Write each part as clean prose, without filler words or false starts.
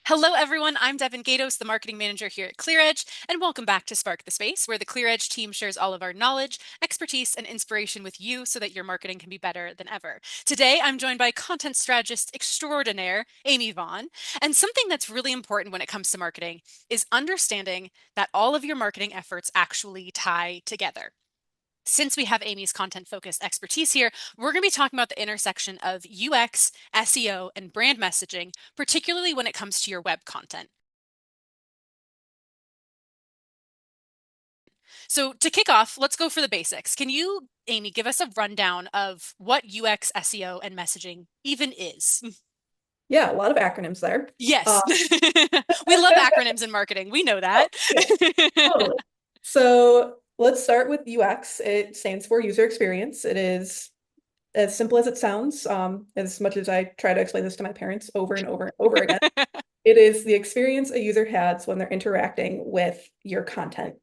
Hello, everyone. I'm Devyn Gaydos, the marketing manager here at ClearEdge, and welcome back to Spark the Space, where the ClearEdge team shares all of our knowledge, expertise, and inspiration with you so that your marketing can be better than ever. Today, I'm joined by content strategist extraordinaire, Amy Vaughan. And something that's really important when it comes to marketing is understanding that all of your marketing efforts actually tie together. Since we have Amy's content focused expertise here, we're going to be talking about the intersection of UX, SEO, and brand messaging, particularly when it comes to your web content. So, to kick off, let's go for the basics. Can you, Amy, give us a rundown of what UX, SEO, and messaging even is? Yeah, a lot of acronyms there. Yes. Uh, We love acronyms in marketing. We know oh, that. yeah, totally. So let's start with UX. It stands for user experience. It is as simple as it sounds. As much as I try to explain this to my parents over and over and over again, it is the experience a user has when they're interacting with your content.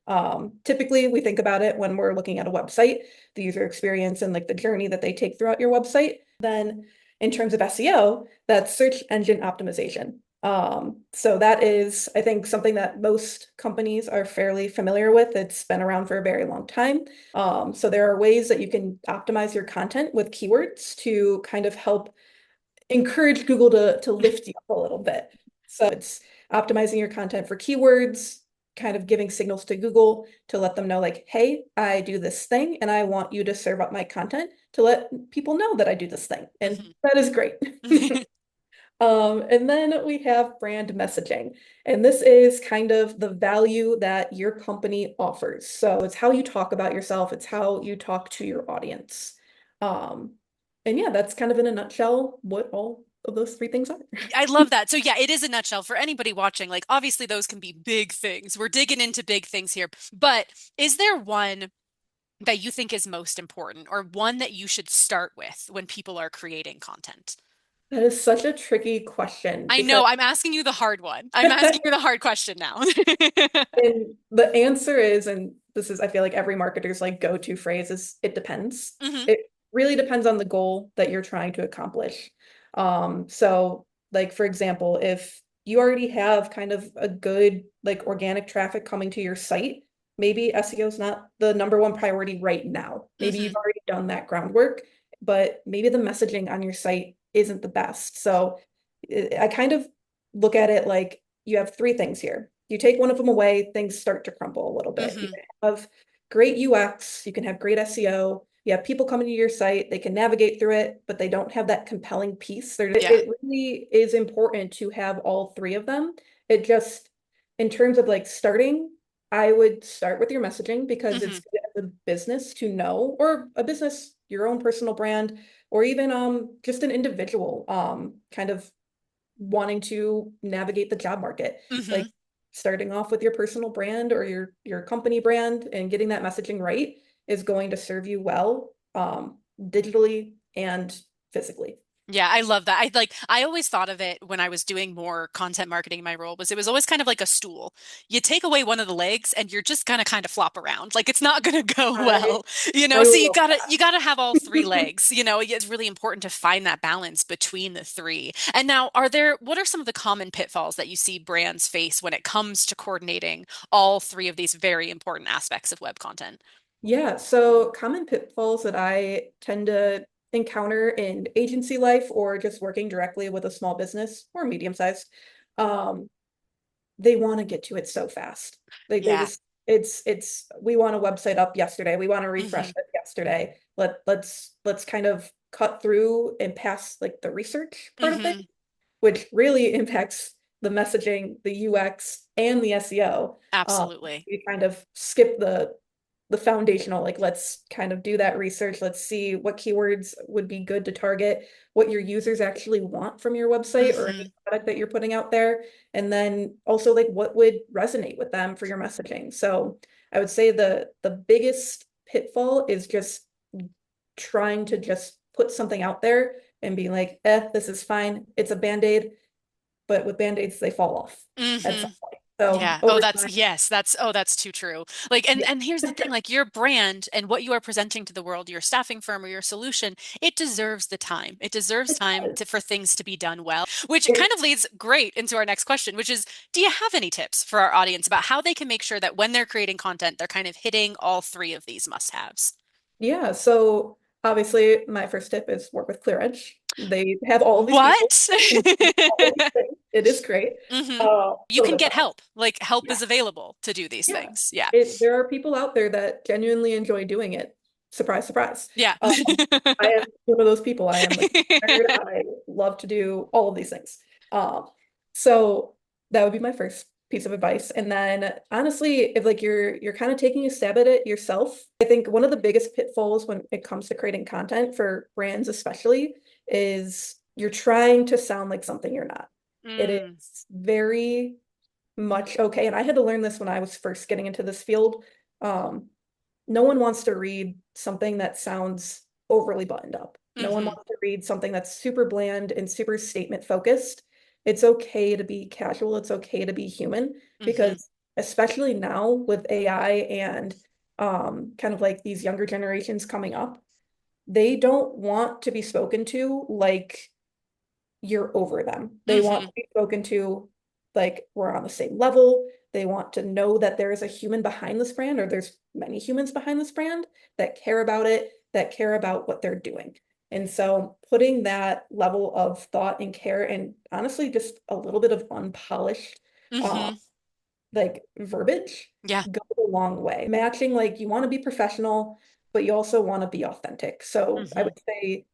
Typically, we think about it when we're looking at a website, the user experience and like the journey that they take throughout your website. Then, in terms of SEO, that's search engine optimization. So that is, I think, something that most companies are fairly familiar with. It's been around for a very long time. So there are ways that you can optimize your content with keywords to kind of help encourage Google to lift you up a little bit. So it's optimizing your content for keywords, kind of giving signals to Google to let them know, like, hey, I do this thing and I want you to serve up my content to let people know that I do this thing. And that is great. Mhm. And then we have brand messaging. And this is kind of the value that your company offers. So it's how you talk about yourself, it's how you talk to your audience. Um, and yeah, that's kind of in a nutshell what all of those three things are. I love that. So yeah, it is a nutshell for anybody watching. Like obviously those can be big things. We're digging into big things here. But is there one that you think is most important or one that you should start with when people are creating content? That is such a tricky question I because know I'm asking you the hard one. I'm asking you the hard question now. and the answer is, and this is, I feel like every marketer's like go-to phrase is it depends. Hmm. It really depends on the goal that you're trying to accomplish. So like for example, if you already have kind of a good like organic traffic coming to your site, maybe SEO is not the number one priority right now. Maybe Hmm. you've already done that groundwork, but maybe the messaging on your site isn't the best. So I kind of look at it like you have three things here. You take one of them away, things start to crumble a little bit. You Hmm. can have great UX, you can have great SEO, you have people coming to your site, they can navigate through it, but they don't have that compelling piece. Yeah. It really is important to have all three of them. It just, in terms of like starting, I would start with your messaging because it's Hmm. good as a business to know, or a business, your own personal brand, or even just an individual kind of wanting to navigate the job market. Hmm. Like starting off with your personal brand or your company brand and getting that messaging right is going to serve you well digitally and physically. Yeah, I love that. I always thought of it when I was doing more content marketing in my role was it was always kind of like a stool. You take away one of the legs and you're just gonna kind of flop around. Like it's not gonna go I well, you know. I So love you gotta have all three that. legs. You know, it's really important to find that balance between the three. And now, what are some of the common pitfalls that you see brands face when it comes to coordinating all three of these very important aspects of web content? Yeah, so common pitfalls that I tend to encounter in agency life or just working directly with a small business or medium sized, um, they want to get to it so fast. They Yeah. just it's we want a website up yesterday. We want to refresh Hmm. it yesterday. Let's kind of cut through and pass like the research part of things, Hmm. which really impacts the messaging, the UX, and the SEO. Absolutely. You kind of skip the foundational, like let's kind of do that research. Let's see what keywords would be good to target, what your users actually want from your website or any Hmm. product that you're putting out there. And then also like what would resonate with them for your messaging. So I would say the biggest pitfall is just trying to just put something out there and being like, this is fine. It's a band-aid, but with band-aids, they fall off at some Hmm. point. So Yeah. Oh, over that's time, yes, that's too true. Like yeah, and here's the thing, like your brand and what you are presenting to the world, your staffing firm or your solution, it deserves the time. It deserves it time to does. for things to be done well, which kind It, of leads great into our next question, which is, do you have any tips for our audience about how they can make sure that when they're creating content, they're kind of hitting all three of these must-haves? yeah, so obviously my first tip is work with ClearEdge. They have all of these people What? that can do all of these things. It is great. hmm You So can the get help. Like help yeah, is available to do these yeah. things. Yeah. There are people out there that genuinely enjoy doing it. Surprise, surprise. Yeah. I am one of those people. I am a nerd. I love to do all of these things. Um, so that would be my first piece of advice. And then honestly, if like you're kind of taking a stab at it yourself, I think one of the biggest pitfalls when it comes to creating content for brands especially is you're trying to sound like something you're not. It Mm. is very much okay. And I had to learn this when I was first getting into this field. Um, no one wants to read something that sounds overly buttoned up. No one hmm wants to read something that's super bland and super statement focused. It's okay to be casual. It's okay to be human hmm because especially now with AI and kind of like these younger generations coming up, they don't want to be spoken to like you're over them. They want hmm to be spoken to like we're on the same level. They want to know that there is a human behind this brand, or there's many humans behind this brand that care about it, that care about what they're doing. And so putting that level of thought and care and honestly just a little bit of unpolished hmm like verbiage Yeah. goes a long way. Matching like you want to be professional, but you also want to be authentic. So I hmm would say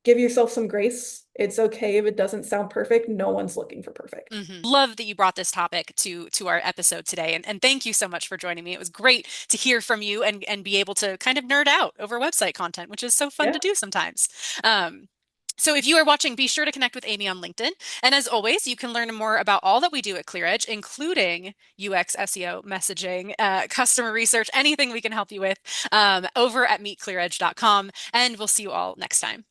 give yourself some grace. It's okay if it doesn't sound perfect. No one's looking for perfect. Love that you brought this topic to our episode today, and thank you so much for joining me. It was great to hear from you and be able to kind of nerd out over website content, which is so fun Yeah. to do sometimes. So if you are watching, be sure to connect with Amy on LinkedIn. And as always, you can learn more about all that we do at ClearEdge, including UX, SEO, messaging, customer research, anything we can help you with over at meetclearedge.com. And we'll see you all next time.